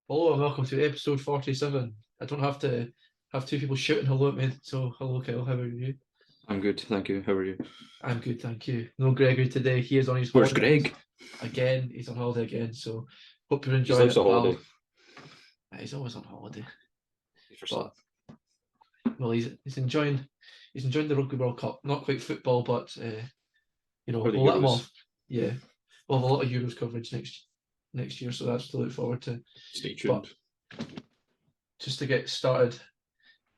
Hello and welcome to episode 47. I don't have to have two people shouting hello at me, so hello Kyle, how are you? I'm good, thank you. How are you? I'm good, thank you. No Gregory today, he is on his Where's holiday Greg? again, he's on holiday again, so hope you're His enjoying life's it, a holiday. pal. He's always on holiday, For some. but well he's enjoying the Rugby World Cup. Not quite football, but Or the we'll let him Euros. off. Yeah. We'll have a lot of Euros coverage next year, so that's to look forward to. Stay But tuned. just to get started,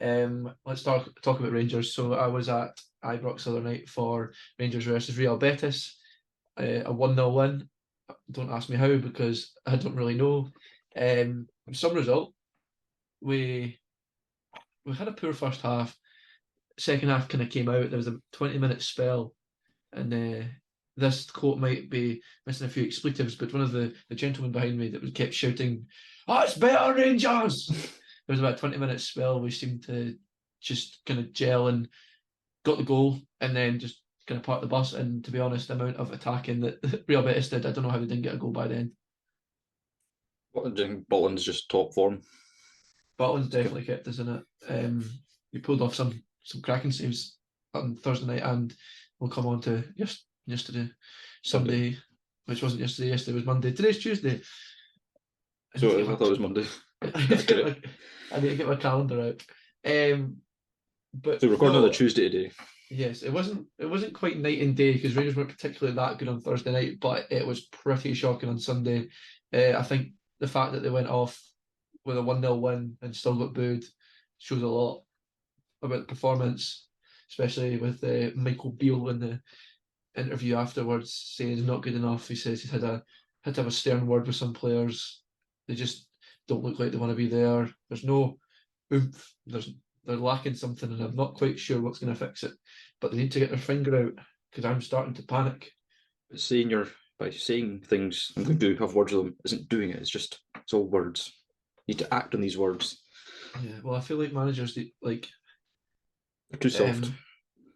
let's talk about Rangers. So I was at Ibrox the other night for Rangers versus Real Betis, a 1-0 win. Don't ask me how because I don't really know. Some result. We we had a poor first half. Second half kind of came out. There was a 20-minute spell, and this quote might be missing a few expletives, but one of the gentlemen behind me that was kept shouting, "That's better, Rangers!" There was about a 20-minute spell. We seemed to just kind of gel and got the goal, and then just kind of parked the bus. And to be honest, the amount of attacking that Real Betis did, I don't know how they didn't get a goal by then. Bolton's just top form. Butland's definitely kept us in it. He pulled off some cracking saves on Thursday night, and we'll come on to yesterday, Sunday, which wasn't yesterday. Yesterday was Monday. Today's Tuesday. I need to So get I my thought it was Monday. I need to get my, I need to get my calendar out. But So we're recording on the no, Tuesday today. yes, it wasn't quite night and day because Rangers weren't particularly that good on Thursday night, but it was pretty shocking on Sunday. I think the fact that they went off with a 1-0 win and still got booed shows a lot about the performance, especially with Michael Beale in the interview afterwards saying he's not good enough. He says he's had to have a stern word with some players. They just don't look like they want to be there. There's no oomph. They're lacking something, and I'm not quite sure what's going to fix it. But they need to get their finger out because I'm starting to panic. By saying things I'm going to have words with them isn't doing it. It's all words. You need to act on these words. Yeah, well, I feel like managers like They're too soft.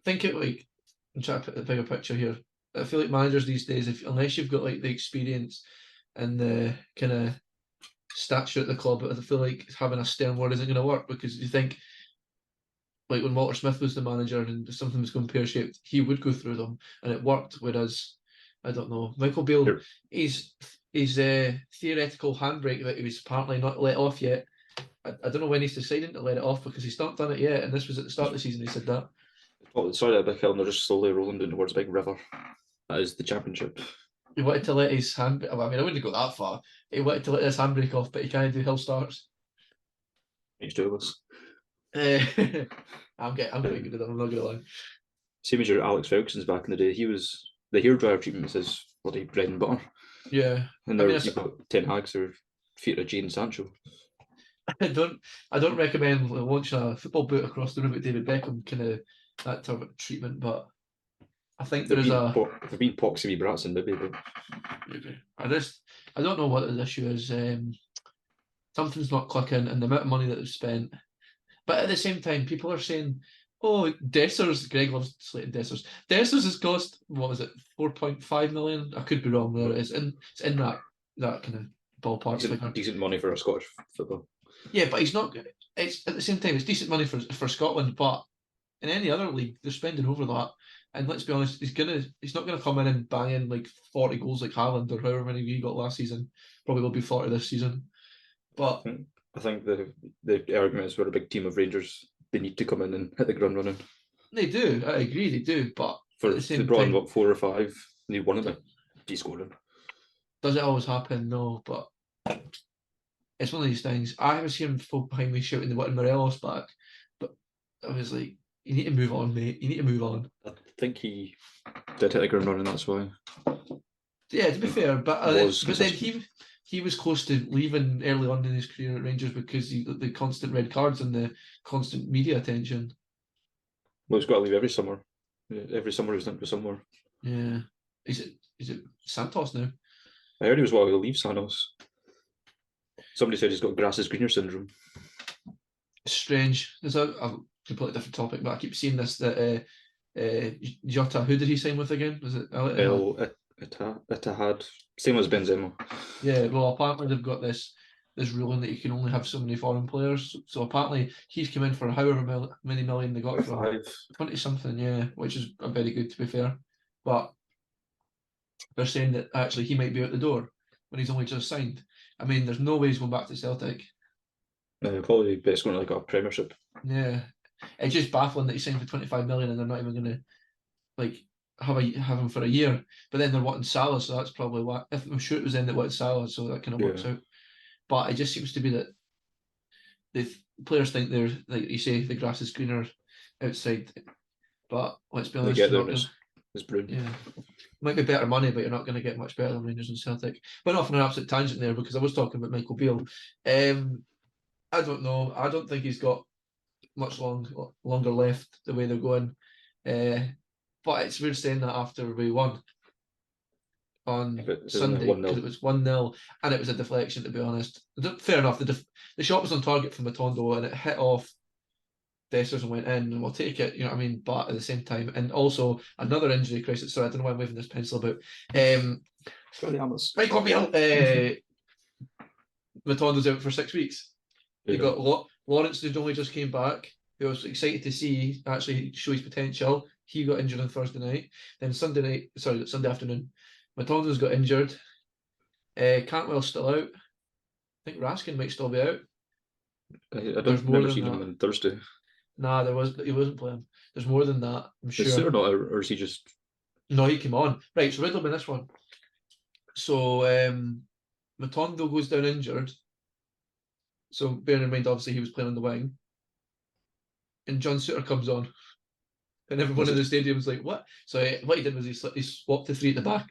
think it like I'm trying to put a bigger picture here. I feel like managers these days, if unless you've got like the experience and the kind of stature at the club, I feel like having a stern word isn't going to work because you think like when Walter Smith was the manager and something was going pear shaped, he would go through them and it worked. Whereas I don't know, Michael Beale, Here, his theoretical handbrake that he was apparently not let off yet. I don't know when he's deciding to let it off because he's not done it yet, and this was at the start of the season. He said that. sorry, a big hill, and they're just slowly rolling down towards a big river. That is the championship. He wanted to let his hand. Well, I mean, I wouldn't go that far. He wanted to let his handbrake off, but he can't do hill starts. Each two of us. I'm quite good at that. I'm not gonna lie. Same as your Alex Ferguson's back in the day. He was the hairdryer treatment was his bloody bread and butter. Yeah, And I there mean, you've got Ten Hags or feet of Jane Sancho. I don't, I don't recommend launching a football boot across the room at David Beckham, kind of that type of treatment. But I think there is a. If they're being poxy wee brats, then maybe, but I just, I don't know what the issue is. Something's not clicking, and the amount of money that they've spent. But at the same time, people are saying, "Oh, Dessers." Greg loves slating Dessers. Dessers has cost what was it, 4.5 million? I could be wrong there. It's in that kind of ballpark figure. decent money for a Scottish football. Yeah, but he's not. It's at the same time, it's decent money for Scotland, but in any other league, they're spending over that. And let's be honest, he's not gonna come in and bang in like 40 goals like Haaland or however many he got last season. Probably will be 40 this season. But I think the argument is we're a big team of Rangers. They need to come in and hit the ground running. they do, I agree, they do. But For at the they same brought in time, what 4 or 5, and they won it. He scored. does it always happen? No, but it's one of these things. I was hearing folk behind me shouting they wanted Morelos back, but I was like, you need to move on, mate. You need to move on. I think he did hit the ground running. That's why. Yeah, to be fair, but Was but then consistent. he was close to leaving early on in his career at Rangers because the constant red cards and the constant media attention. Well, he's got to leave every summer. Every summer he's linked with somewhere. Yeah, is it Santos now? I heard he was well. He'll leave Sanos. Somebody said he's got Grass's Greener syndrome. Strange. It's a completely different topic, but I keep seeing this that Jota. Who did he sign with again? Was it Al Ittihad? El Ittihad, same as Benzema. Yeah. Well, apparently they've got this this ruling that you can only have so many foreign players. So apparently he's come in for however many million they got from 20 something, yeah, which is very good to be fair. But they're saying that actually he might be out the door when he's only just signed. I mean, there's no way he's going back to Celtic. Probably, but it's going to like a Premiership. Yeah, it's just baffling that he signed for 25 million and they're not even going to like have him for a year. But then they're wanting Salah, so that's probably why. If I'm sure it was then that wanted Salah, so that kind of works out. But it just seems to be that the players think they're like you say the grass is greener outside. But let's be honest, they get there and it's brewing. Yeah, might be better money, but you're not going to get much better than Rangers and Celtic. But not for an absolute tangent there, because I was talking about Michael Beale. I don't know. I don't think he's got much longer left the way they're going. But it's weird saying that after we won on Sunday because it was 1-0 and it was a deflection, to be honest. Fair enough. The shot was on target from Matondo and it hit off Dessers and went in, and we'll take it, you know what I mean? But at the same time, and also another injury crisis. Sorry, I don't know why I'm waving this pencil about. Michael Beale, Matondo's out for 6 weeks. You got Lawrence, who only just came back, who I was excited to see actually show his potential. He got injured on Thursday night. Then Sunday afternoon, Matondo's got injured. Cantwell's still out. I think Raskin might still be out. I don't remember seeing him on Thursday. Nah, he wasn't playing. There's more than that, I'm sure. Is there not, or is he just... No, he came on. Right, so riddle me this one. So Matondo goes down injured. So bearing in mind, obviously, he was playing on the wing. And John Suter comes on. And everyone in the stadium's like, what? So what he did was he swapped the three at the back.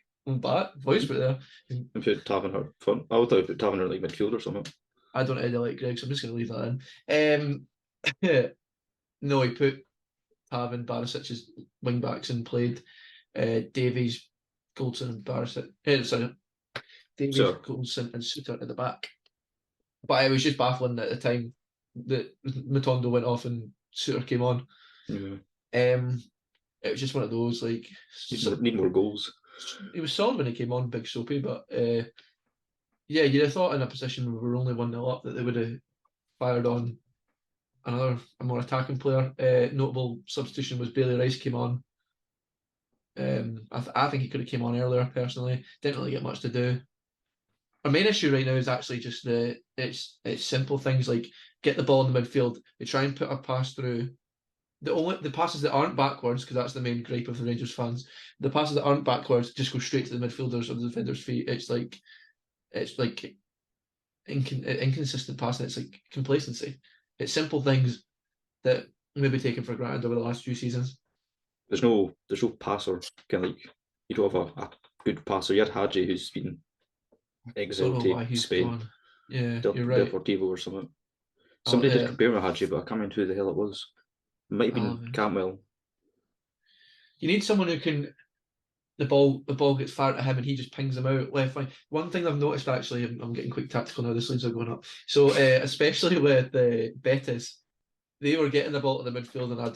Voice put there. And put Taverner front. I would have put Taverner like midfield or something. I don't really like Greg, so I'm just going to leave that in. No, he put Taven, Barisic as wing backs and played Davies, Goldson, and Barisic. Davies, Goldson, and Suter at the back. But it was just baffling at the time that Matondo went off and Suter came on. Yeah. It was just one of those like need more goals. He was solid when he came on, big soapy, but yeah, you'd have thought in a position where we were only 1-0 up that they would have fired on a more attacking player. Notable substitution was Bailey Rice came on. I think he could have came on earlier personally. Didn't really get much to do. Our main issue right now is actually just it's simple things like get the ball in the midfield. They try and put a pass through. The passes that aren't backwards, because that's the main gripe of the Rangers fans. The passes that aren't backwards just go straight to the midfielders or the defenders' feet. It's like inconsistent passing. It's like complacency. It's simple things that maybe taken for granted over the last few seasons. There's no passer. Kind of like you don't have a good passer. You had Hadji, who's been exiled to Spain. Gone. Yeah, you're right. Deportivo or something. Somebody did compare him with Hadji, but I can't remember who the hell it was. It might have been Cantwell. You need someone who can. The ball gets fired at him and he just pings them out left wing. One thing I've noticed actually, I'm getting quite tactical now. The sleeves are going up. So especially with Betis, they were getting the ball to the midfield, and I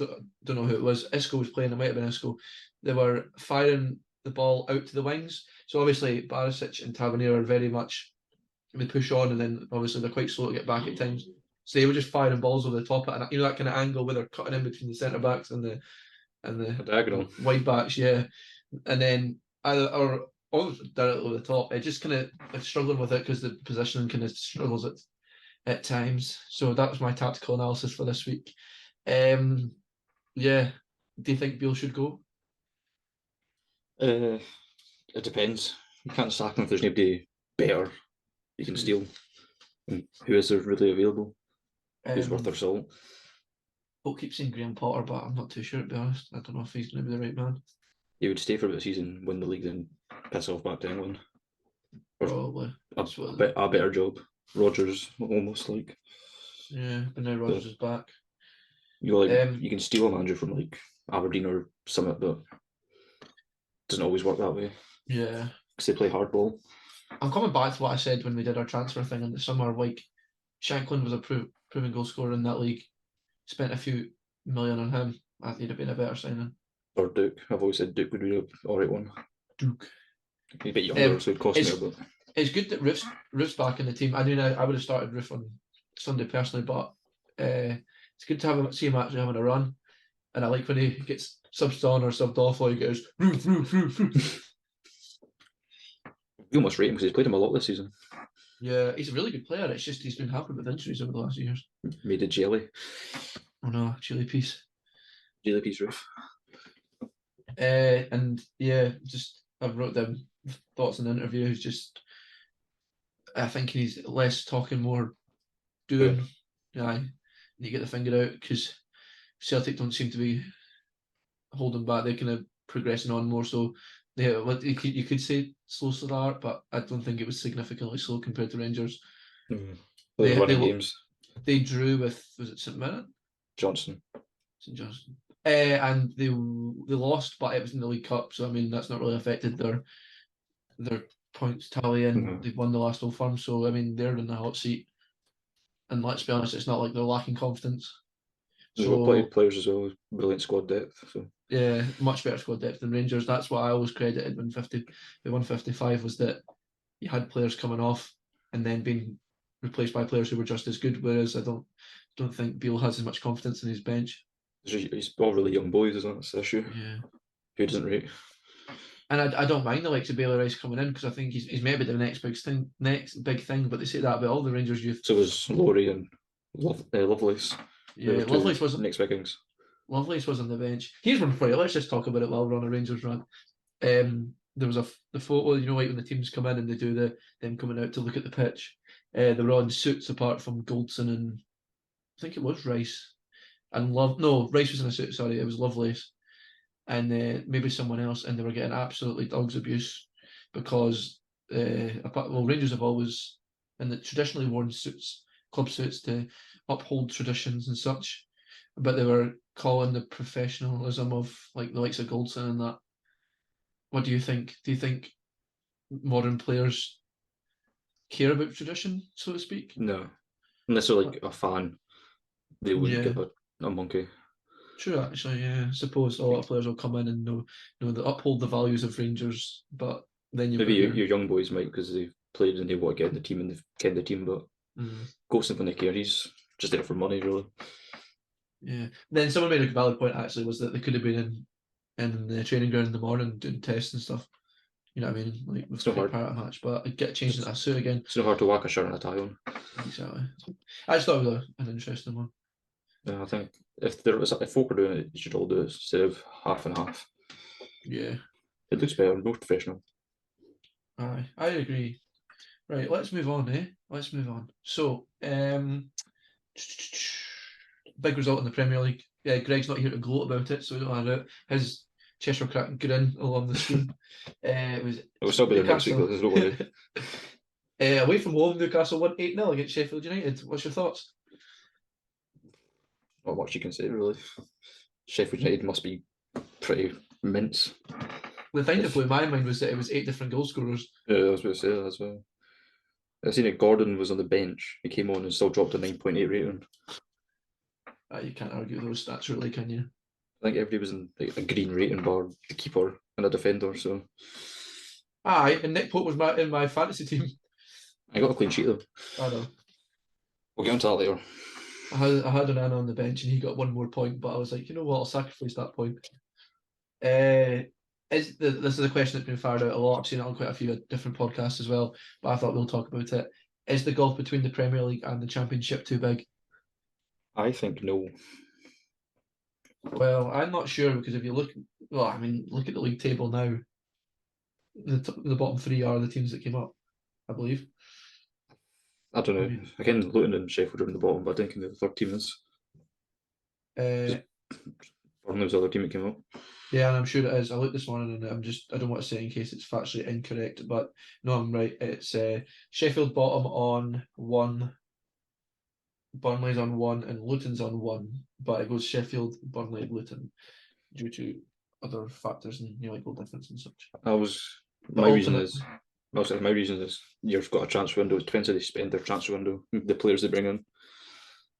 don't know who it was. Isco was playing. It might have been Isco. They were firing the ball out to the wings. So obviously Barisic and Tavernier are very much they push on, and then obviously they're quite slow to get back at times. So they were just firing balls over the top of it, and that kind of angle where they're cutting in between the centre backs and the diagonal wide backs, yeah. And then or directly over the top. It just kind of struggling with it because the positioning kind of struggles at times. So that was my tactical analysis for this week. Yeah. Do you think Beale should go? It depends. You can't sack him if there's nobody better you can steal. And who is there really available? Who's worth their salt? I'll keep saying Graham Potter, but I'm not too sure, to be honest. I don't know if he's going to be the right man. He would stay for a bit of season, win the league, then piss off back to England. Probably. A better job. Rodgers, almost like. Yeah, but now Rodgers is back. You can steal a manager from like Aberdeen or Summit, but it doesn't always work that way. Yeah. Because they play hardball. I'm coming back to what I said when we did our transfer thing in the summer. Like, Shanklin was a proven goal scorer in that league. Spent a few million on him. I think he'd have been a better signing. Or Duke. I've always said Duke would be an alright one. Duke. He's a bit younger, so it'd cost me a bit. it's good that Roof's back in the team. I mean, I would have started Roof on Sunday personally, but it's good to see him actually having a run. And I like when he gets subbed on or subbed off, or he goes Roof, Roof, Roof, Roof. You almost rate him because he's played him a lot this season. Yeah, he's a really good player. It's just he's been hampered with injuries over the last years. Made a jelly. Oh no, chili piece. Jelly piece Roof. And yeah, just I've wrote down thoughts in the interview. He's just, I think he's less talking, more doing. Yeah, you get the finger out because Celtic don't seem to be holding back. They're kind of progressing on more. So you could say slow start, but I don't think it was significantly slow compared to Rangers. They winning games. They drew with, was it St Mirren? Johnson. St Johnson. And they lost, but it was in the League Cup, so I mean that's not really affected their points tally, and they've won the last Old Firm, so I mean they're in the hot seat. And let's be honest, it's not like they're lacking confidence. There's got plenty of players as well, brilliant squad depth. So yeah, much better squad depth than Rangers. That's what I always credited when 155 was that you had players coming off and then being replaced by players who were just as good. Whereas I don't think Beale has as much confidence in his bench. He's all really young boys, isn't it? That's the issue. Yeah. Who doesn't rate? And I don't mind the likes of Bailey Rice coming in because I think he's maybe the next big thing. But they say that about all the Rangers youth. So was Laurie and Lovelace. Yeah, Lovelace wasn't next big things. Lovelace was on the bench. Here's one for you. Let's just talk about it while we're on a Rangers run. There was the photo, you know, like when the teams come in and they do them coming out to look at the pitch. They were all in suits apart from Goldson and I think it was Rice. And Rice was in a suit. Sorry, it was Lovelace. And maybe someone else, and they were getting absolutely dogs abuse because Rangers have always traditionally worn suits, club suits, to uphold traditions and such, but they were calling the professionalism of like the likes of Goldson and that. What do you think? Do you think modern players care about tradition, so to speak? No, unless they're like a fan, they wouldn't give a monkey. True, actually, yeah. I suppose a lot of players will come in and know that uphold the values of Rangers, but then maybe your young boys might because they've played and they want to get in the team and they've kept the team, but Goldson when they care, he's just there for money, really. Yeah. Then someone made a valid point actually was that they could have been in the training ground in the morning doing tests and stuff. You know what I mean? Like with a part match, but I'd get changed into a suit again. It's not hard to whack a shirt and a tie on. Exactly. I just thought it was an interesting one. Yeah, I think if folk are doing it, you should all do it instead of half and half. Yeah. It looks better, more professional. Aye, I agree. Right, let's move on, Let's move on. So, big result in the Premier League. Yeah, Greg's not here to gloat about it, so we don't have it. His Cheshire Crack grin along the screen. It will still be there next week, there's no worry. Away from home, Newcastle won 8-0 against Sheffield United. What's your thoughts? Not much you can say, really. Sheffield United must be pretty mince. The thing that blew my mind was that it was 8 different goal scorers. Yeah, I was going to say that as well. I seen it. Gordon was on the bench. He came on and still dropped a 9.8 rating. You can't argue those stats, really, can you? I think everybody was in like, a green rating bar, the keeper and a defender. So. Aye, and Nick Pope was in my fantasy team. I got a clean sheet though. I know. We'll get onto that later. I had an Anna on the bench and he got 1 more point, but I was like, you know what, I'll sacrifice that point. This is a question that's been fired out a lot. I've seen it on quite a few different podcasts as well, but I thought we'll talk about it. Is the gulf between the Premier League and the Championship too big? I think no. Well, I'm not sure because if you look at the league table now. The bottom 3 are the teams that came up, I believe. I don't know. Again, Luton and Sheffield are in the bottom, but I don't think the third team is. Burnley was the other team that came up. Yeah, and I'm sure it is. I looked this morning and I don't want to say in case it's factually incorrect, but no, I'm right. It's Sheffield bottom on 1, Burnley's on 1, and Luton's on 1. But it goes Sheffield, Burnley, Luton due to other factors and like goal difference and such. My reason is you've got a transfer window. It depends how they spend their transfer window, the players they bring in.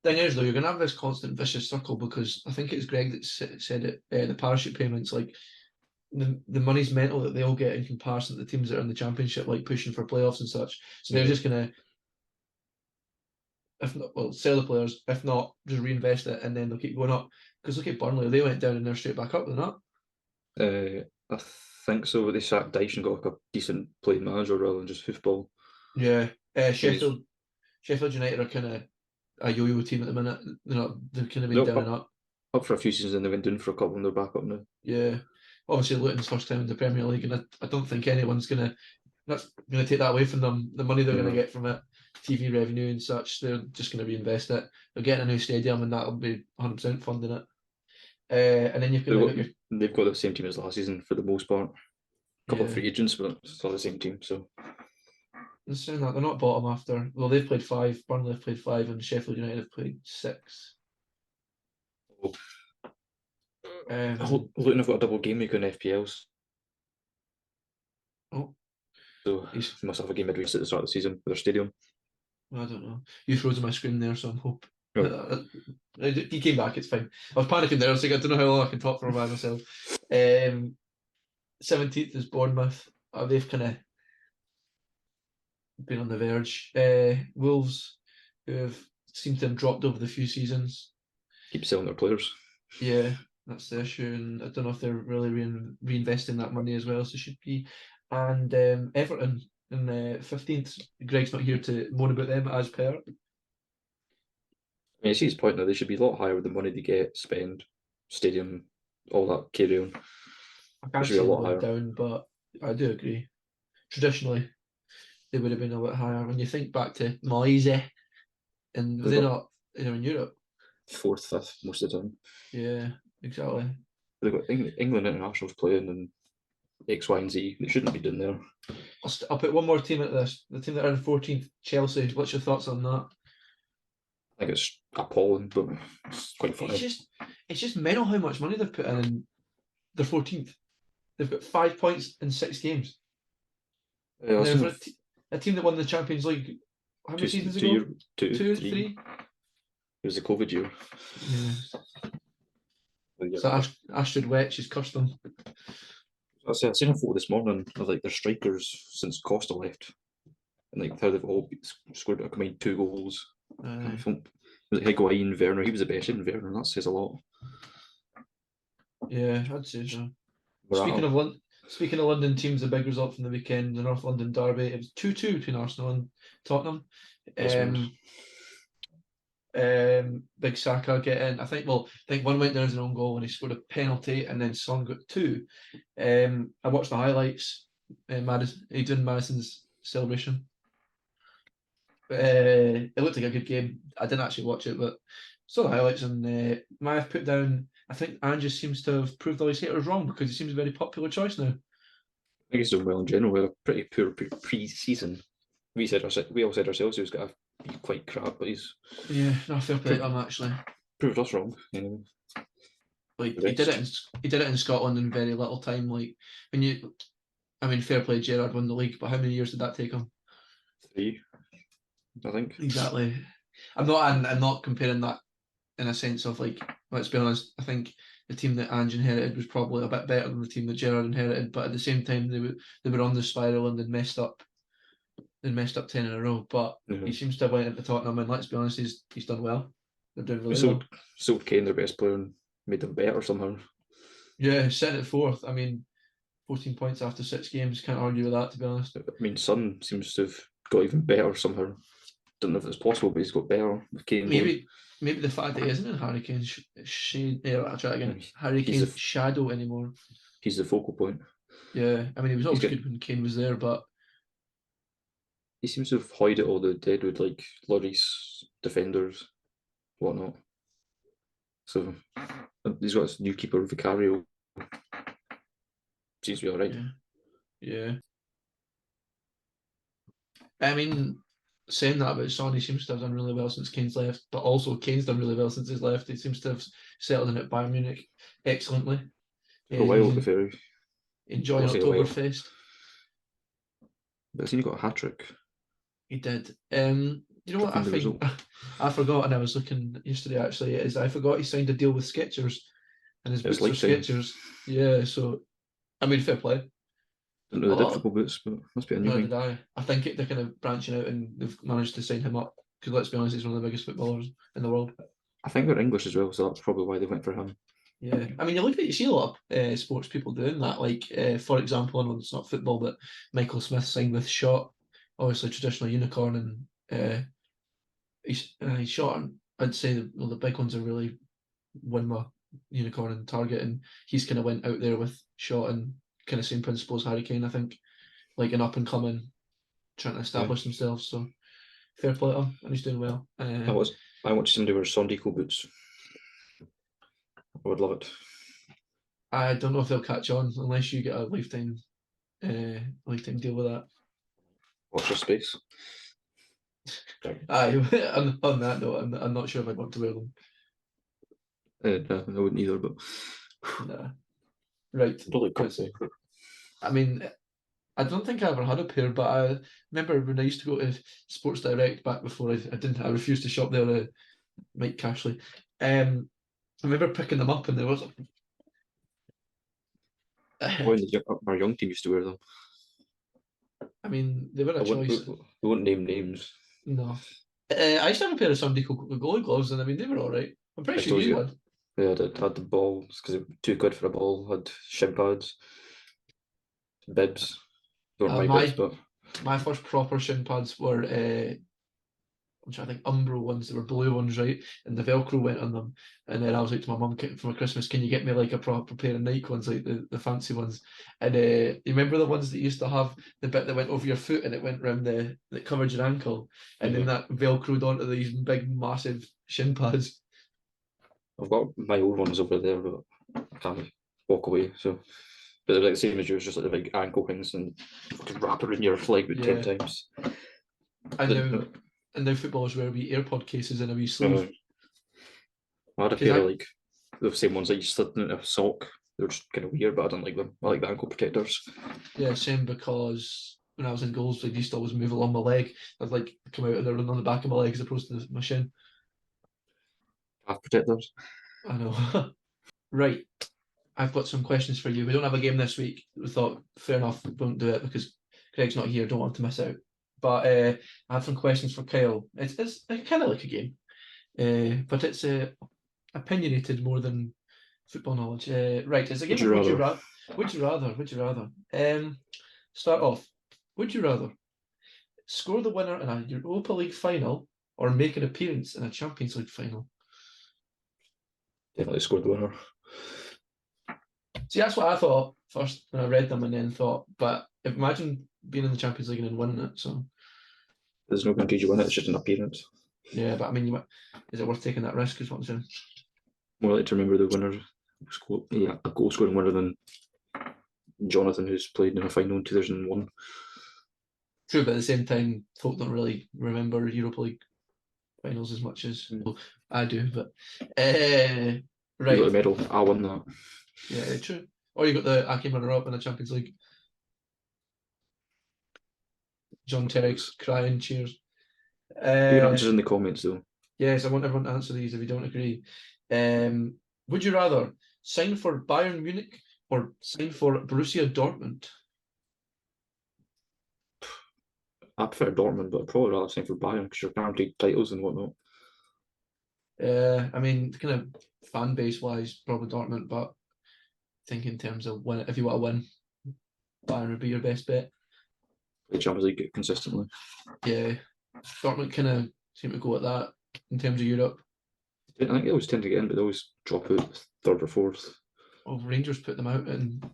Thing is, though, you're going to have this constant vicious circle because I think it's Greg that said it. The parachute payments, like the money's mental that they'll get in comparison to the teams that are in the Championship, like pushing for playoffs and such. So they're just gonna, if not, well, sell the players. If not, just reinvest it, and then they'll keep going up. Because look at Burnley; they went down and they're straight back up. They're not. I think so, but they sacked Dyche and got like a decent playing manager rather than just football. Yeah, He's, Sheffield United are kind of a yo-yo team at the minute. They've kind of been they're down and up. up for a few seasons and they went down for a couple and they're back up now. Yeah, obviously Luton's first time in the Premier League, and I don't think anyone's that's gonna take that away from them. The money they're gonna get from it, TV revenue and such, they're just gonna reinvest it. They're getting a new stadium, and that'll be 100% funding it. And then you've got They've got the same team as last season for the most part. A couple of free agents, but it's still the same team. So saying that they're not bottom after. Well, they've played 5. Burnley have played 5, and Sheffield United have played 6. Luton have got a double game week in FPLs. Oh, so they must have a game midweek at the start of the season with their stadium. I don't know. You froze my screen there, so I'm hoping. Oh. He came back, it's fine. I was panicking there, so I don't know how long I can talk for by myself. 17th is Bournemouth. They've kind of been on the verge. Wolves, who have seemed to have dropped over the few seasons. Keep selling their players. Yeah, that's the issue, and I don't know if they're really reinvesting that money as well, so should be. And Everton in the 15th. Greg's not here to moan about them as per. I see his point now. They should be a lot higher with the money they get, spend, stadium, all that carry on. I can't see them going down, but I do agree. Traditionally, they would have been a bit higher. When you think back to Moise, and were they not in Europe? 4th, 5th most of the time. Yeah, exactly. They've got England internationals playing and X, Y, and Z. They shouldn't be doing there. I'll put one more team at this. The team that are in 14th, Chelsea. What's your thoughts on that? I think it's appalling, but it's quite funny. It's just mental how much money they've put in. They're 14th. They've got 5 points in 6 games. Yeah, for a team that won the Champions League, how many seasons ago? 2, 3. It was the COVID year. Yeah. So Astrid Wetch has cursed them. I seen a photo this morning of like their strikers since Costa left, and like how they've all scored a combined 2 goals. Was it Higuain, Werner? He was the best in Werner. That says a lot. Yeah, I'd say so. Speaking of London teams, the big result from the weekend, the North London derby, it was 2-2 between Arsenal and Tottenham. Big Saka getting, I think one went down as an own goal and he scored a penalty, and then Son got 2. I watched the highlights. Adrian Madison's celebration. It looked like a good game. I didn't actually watch it, but saw the highlights, and I've put down. I think Ange seems to have proved all his haters wrong, because he seems a very popular choice now. I think he's done well in general. We had a pretty poor pre-season. We all said ourselves he was going to be quite crap, but he's fair play to him, actually. Proved us wrong. Like he did it in Scotland in very little time. Like fair play, Gerrard won the league, but how many years did that take him? 3, I think. Exactly. I'm not comparing that in a sense of, like, let's be honest, I think the team that Ange inherited was probably a bit better than the team that Gerrard inherited, but at the same time they were on the spiral and they'd messed up 10 in a row. But he seems to have went into Tottenham, and let's be honest, he's done well. They're doing really well. Sold Kane their best player and made them better somehow. Yeah, sitting at 4th. 14 points after 6 games, can't argue with that, to be honest. Son seems to have got even better somehow. Don't know if it's possible, but he's got better with Kane. Maybe the fact that he isn't in Harry Kane's Harry Kane's shadow anymore. He's the focal point. Yeah, he was always good when Kane was there, but he seems to have hoided all the deadwood, like Lloris, defenders, whatnot. So he's got his new keeper, Vicario. Seems to be all right. Yeah. Saying that about Son, he seems to have done really well since Kane's left, but also Kane's done really well since he's left. He seems to have settled in at Bayern Munich excellently. For a while, to fair. Enjoying Oktoberfest. But I seen he got a hat-trick. He did. You know what I think? I forgot, and I was looking yesterday actually, I forgot he signed a deal with Skechers, and his boots are Skechers. Yeah, so I mean, fair play. Didn't know they did Oh, football boots, but must be a new no, thing. did I? I think they're kind of branching out and they've managed to sign him up. Because let's be honest, he's one of the biggest footballers in the world. I think they're English as well, so that's probably why they went for him. Yeah, I mean, you see a lot of sports people doing that. Like, for example, I know it's not football, but Michael Smith signed with Shot, obviously traditional unicorn, and he's Shot. And I'd say the big ones are really Winma, unicorn, and Target, and he's kind of went out there with Shot and kind of same principles. Harry Kane, I think, like an up and coming, trying to establish themselves. So fair play to him, and he's doing well. I want somebody wear Sondico boots. I would love it. I don't know if they'll catch on unless you get a lifetime deal with that. Watch your space. Aye, on that note, I'm not sure if I want to wear them. No, I wouldn't either, but Nah. Right. I don't like comfy. I mean, I don't think I ever had a pair, but I remember when I used to go to Sports Direct back before I refused to shop there, Mike Cashley. I remember picking them up and there was Our young team used to wear them. I mean, they were a choice. We won't name names. No. I used to have a pair of Sunday goalie gloves, and I mean, they were all right. I'm pretty sure you had. Yeah, I had the balls because it was too good for a ball. I had shin pads, bibs. They weren't my bibs, but my first proper shin pads were I'm trying to think Umbro ones. They were blue ones, right? And the Velcro went on them. And then I was like to my mum for my Christmas, can you get me like a proper pair of Nike ones, like the fancy ones? And you remember the ones that used to have the bit that went over your foot and it went around that covered your ankle, and then that Velcroed onto these big massive shin pads. I've got my old ones over there, but I can't walk away. So, but they're like the same as yours, just like the big ankle things, and fucking wrap around your leg with 10 times. And now footballers wear wee AirPod cases in a wee sleeve. I had a pair of like the same ones that you slid in a sock. They were just kind of weird, but I don't like them. I like the ankle protectors. Yeah, same, because when I was in goals, they used to always move along my leg. I'd like come out and they're on the back of my leg as opposed to my shin. Calf protectors. I know. Right. I've got some questions for you. We don't have a game this week. We thought, fair enough, won't do it because Greg's not here. Don't want to miss out. But I have some questions for Kyle. It's kind of like a game, but it's opinionated more than football knowledge. Right, it's a game of would you rather. Would you rather? Start off. Would you rather score the winner in a Europa League final or make an appearance in a Champions League final? Definitely scored the winner. See, that's what I thought first when I read them, and then thought, but imagine being in the Champions League and then winning it. So there's no guarantee you win it. It's just an appearance. Yeah, but I mean, is it worth taking that risk? Is what I'm saying. More likely to remember the winner, a goal scoring winner than Jonathan, who's played in a final in 2001. True, but at the same time, folk don't really remember Europa League finals as much as I do. But right, you got the medal. I won that. Yeah, true. Or you got the I came runner-up in the Champions League. John Terry's crying cheers. Your answers in the comments, though. Yes, I want everyone to answer these if you don't agree. Would you rather sign for Bayern Munich or sign for Borussia Dortmund? I prefer Dortmund, but I'd probably rather sign for Bayern because you're guaranteed titles and whatnot. I mean, kind of fan base wise, probably Dortmund, but I think in terms of if you want to win, Bayern would be your best bet. The Champions League consistently. Yeah, Dortmund kind of seem to go at that in terms of Europe. I think they always tend to get in, but they always drop out third or fourth. Well, Rangers put them out and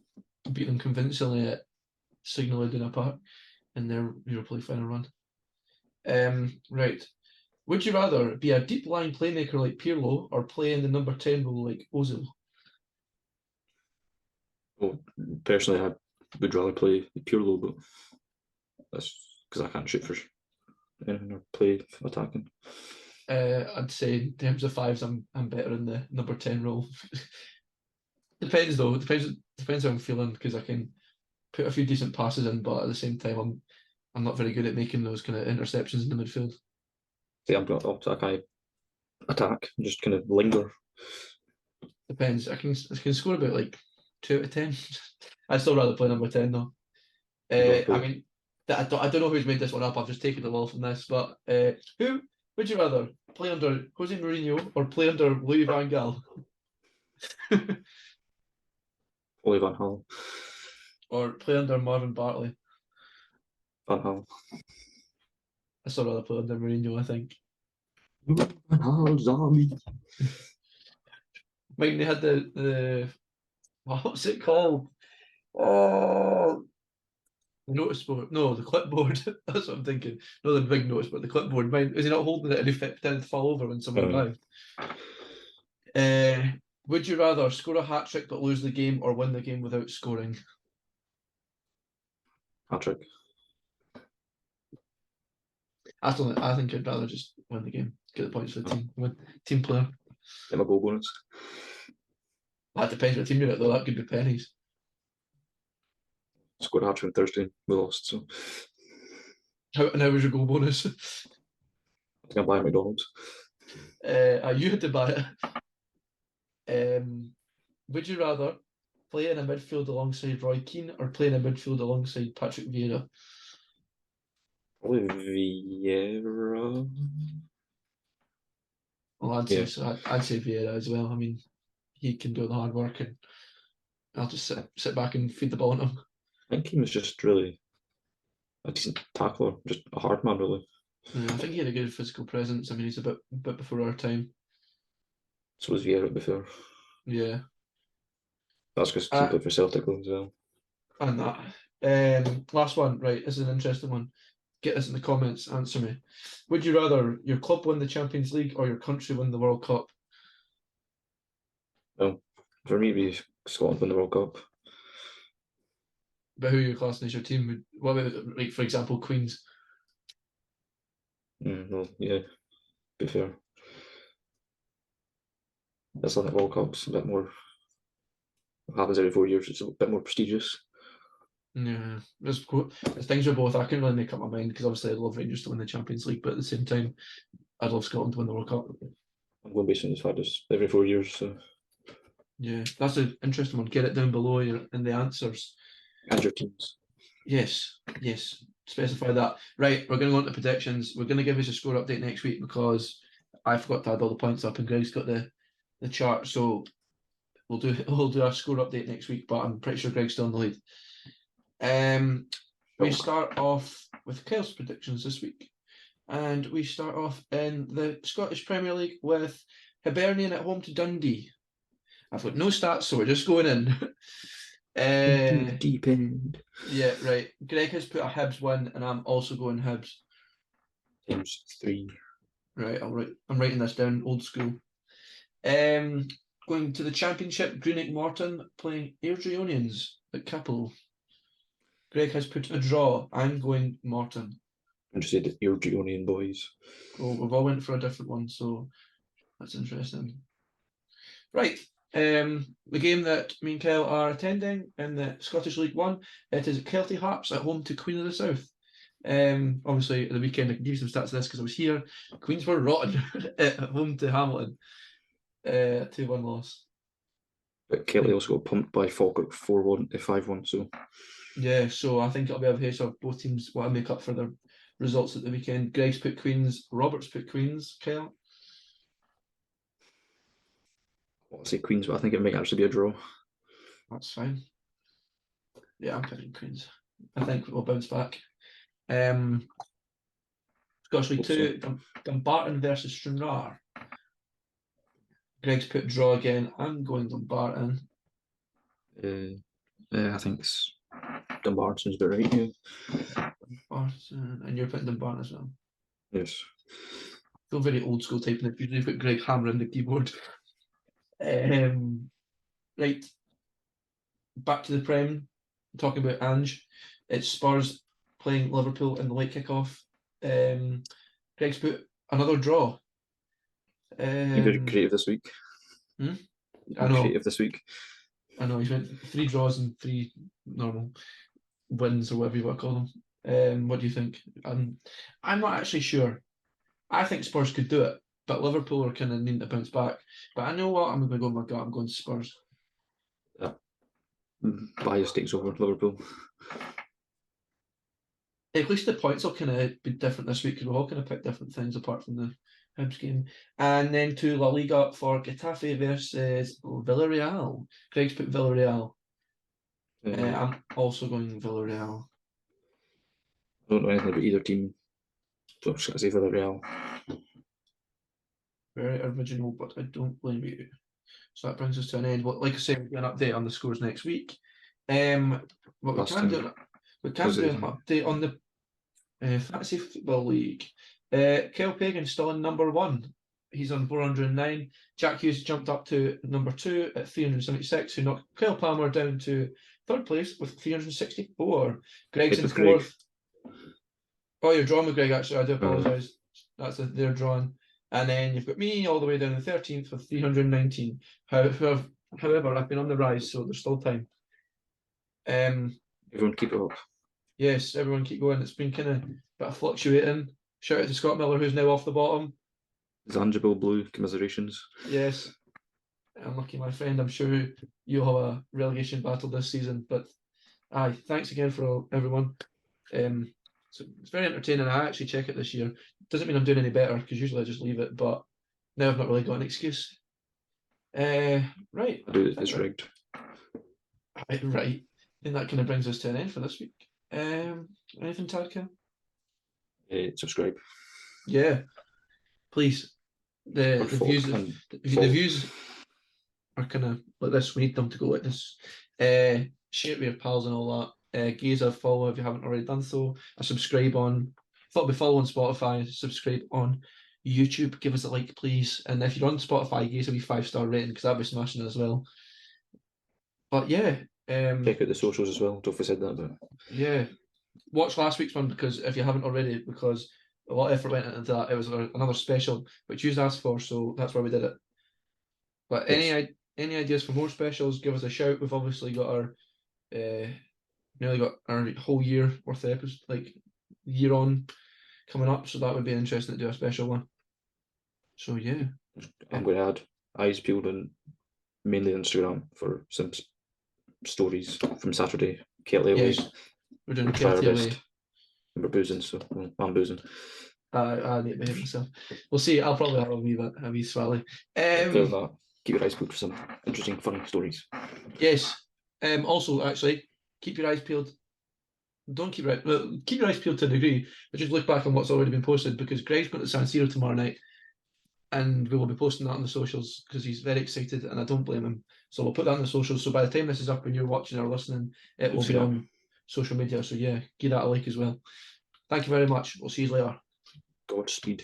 beat them convincingly at Signal Iduna Park in their Europa League final run. Right. Would you rather be a deep line playmaker like Pirlo or play in the number 10 role like Ozil? Well, personally, I would rather play Pirlo, but that's because I can't shoot for anything or play attacking. I'd say in terms of fives, I'm better in the number 10 role. Depends though. Depends how I'm feeling, because I can put a few decent passes in, but at the same time, I'm not very good at making those kind of interceptions in the midfield. See, I'm not I can't attack. Just kind of linger. Depends. I can score about like 2 out of 10. I'd still rather play number 10 though. You'd rather I play mean, I don't know who's made this one up. I've just taken it all from this. But who would you rather play under Jose Mourinho or play under Louis Van Gaal? Ollie Van Gaal. Or play under Marvin Bartley? Van Gaal. I still rather play under Mourinho, I think. Van Gaal, zombie. Mike, they had the what's it called? Oh, notice board. No, the clipboard. That's what I'm thinking. No, the big notice, but the clipboard. Mine, is he not holding it and he pretending to fall over when someone arrived? Would you rather score a hat trick but lose the game or win the game without scoring? Hat trick. I think I'd rather just win the game, get the points for the team, win team player. Get my goal bonus. That depends what team you're at though. That could be pennies. Scored a hat trick on Thursday. We lost, so How was your goal bonus? I think I'm buying McDonald's. You had to buy it. Would you rather play in a midfield alongside Roy Keane or play in a midfield alongside Patrick Vieira? Probably Vieira. Well, I'd say Vieira as well. I mean, he can do the hard work, and I'll just sit back and feed the ball on him. I think he was just really a decent tackler, just a hard man, really. Yeah, I think he had a good physical presence. I mean, he's a bit before our time. So was Vieira before. Yeah. That's because he played for Celtic as well. And that. Last one, right? This is an interesting one. Get this in the comments. Answer me. Would you rather your club win the Champions League or your country win the World Cup? No, for me, it'd be Scotland win the World Cup. But who are you classing as your team? What about, like, for example, Queens? Well, yeah, be fair. That's like the World Cup's a bit more. It happens every 4 years. It's a bit more prestigious. Yeah, there's things with both. I can't really make up my mind because obviously I'd love Rangers to win the Champions League, but at the same time, I'd love Scotland to win the World Cup. I'm going based on the fact it's every 4 years. So yeah, that's an interesting one. Get it down below in the answers. And your teams. Yes. Specify that. Right, we're going to go on to predictions. We're going to give us a score update next week because I forgot to add all the points up and Greg's got the chart. So we'll do our score update next week, but I'm pretty sure Greg's still in the lead. We start off with Kyle's predictions this week. And we start off in the Scottish Premier League with Hibernian at home to Dundee. I've got no stats, so we're just going in. Into the deep end. Yeah, right. Greg has put a Hibs win, and I'm also going Hibs. Teams 3. Right, I'm writing this down, old school. Going to the Championship, Greenock Morton playing Airdrieonians at Capel. Greg has put a draw. I'm going Morton. I just said the Airdrieonian boys. Well, we've all went for a different one, so that's interesting. Right. The game that me and Kyle are attending in the Scottish League One, it is Kelty Harps at home to Queen of the South. Obviously, at the weekend, I can give you some stats of this because I was here. Queens were rotten at home to Hamilton. 2-1 loss. But Kelly also got pumped by Falkirk 4-1 to 5-1. So yeah, so I think it'll be a case of both teams want to make up for their results at the weekend. Greg's put Queens, Robert's put Queens. Kyle? I'll say Queens, but I think it might actually be a draw. That's fine. Yeah, I'm picking Queens. I think we'll bounce back. Scottish League 2, Dumbarton versus Stranraer. Greg's put draw again. I'm going Dumbarton. I think Dumbarton's about right. Yeah. Dumbarton, and you're putting Dumbarton as well. Yes. I feel very old school typing it. You've got Greg hammering the keyboard. Right. Back to the Prem. Talking about Ange. It's Spurs playing Liverpool in the late kickoff. Greg's put another draw. You're very creative this week. I know. Creative this week. I know. He's went 3 draws and 3 normal wins or whatever you want to call them. What do you think? I'm not actually sure. I think Spurs could do it, but Liverpool are kind of needing to bounce back. But I know what, I'm going to go with my gut. I'm going Spurs. Yeah. Bias takes over Liverpool. At least the points will kind of be different this week because we'll all kind of pick different things apart from the Hibs game. And then to La Liga for Getafe versus Villarreal. Greg's put Villarreal. I'm also going Villarreal. I don't know anything about either team, so I'm just going to say Villarreal. Very original, but I don't blame you. So that brings us to an end. Well, like I say, we'll do an update on the scores next week. What we can do an update on the Fantasy Football League. Kyle Pagan's still in number 1. He's on 409. Jack Hughes jumped up to number 2 at 376, who knocked Kyle Palmer down to 3rd place with 364. Greg's in 4th. Oh, you're drawn with Greg, actually. I do apologise. They're drawn. And then you've got me all the way down to 13th with 319. However, I've been on the rise, so there's still time. Everyone keep it up. Yes, everyone keep going. It's been kind of a bit of fluctuating. Shout out to Scott Miller, who's now off the bottom. Zangible Blue, commiserations. Yes. Unlucky, my friend. I'm sure you'll have a relegation battle this season. But thanks again for everyone. So it's very entertaining. I actually check it this year. Doesn't mean I'm doing any better because usually I just leave it, but now I've not really got an excuse. Right. I do it. It's rigged. Right. I think that kind of brings us to an end for this week. Anything, Tarka? Subscribe. Yeah. Please. The views are kind of like this. We need them to go like this. Share it with your pals and all that. Give us a follow if you haven't already done so. A subscribe on. Thought we follow on Spotify. Subscribe on YouTube. Give us a like, please. And if you're on Spotify, give us a wee 5-star rating because that'd be smashing as well. But yeah. Check out the socials as well. Don't forget said that, but yeah. Watch last week's one because if you haven't already, because a lot of effort went into that. It was another special which you asked for, so that's why we did it. But yes. Any ideas for more specials? Give us a shout. We've obviously got our nearly got our whole year worth of episodes, like year on coming up, so that would be interesting to do a special one. So yeah, I'm going to add Eyes Peeled on mainly Instagram for some stories from Saturday. Kelly away. Yes, we're doing Kelly away. And we're boozing, so I'm boozing. I need to behave myself. We'll see. I'll probably have a wee swally. Keep your eyes peeled for some interesting, funny stories. Yes. Also, actually, keep your eyes peeled. Keep your eyes peeled to a degree, but just look back on what's already been posted because Greg's going to San Siro tomorrow night, and we will be posting that on the socials because he's very excited, and I don't blame him. So we'll put that on the socials. So by the time this is up and you're watching or listening, it will be on social media. So yeah, give that a like as well. Thank you very much. We'll see you later. Godspeed.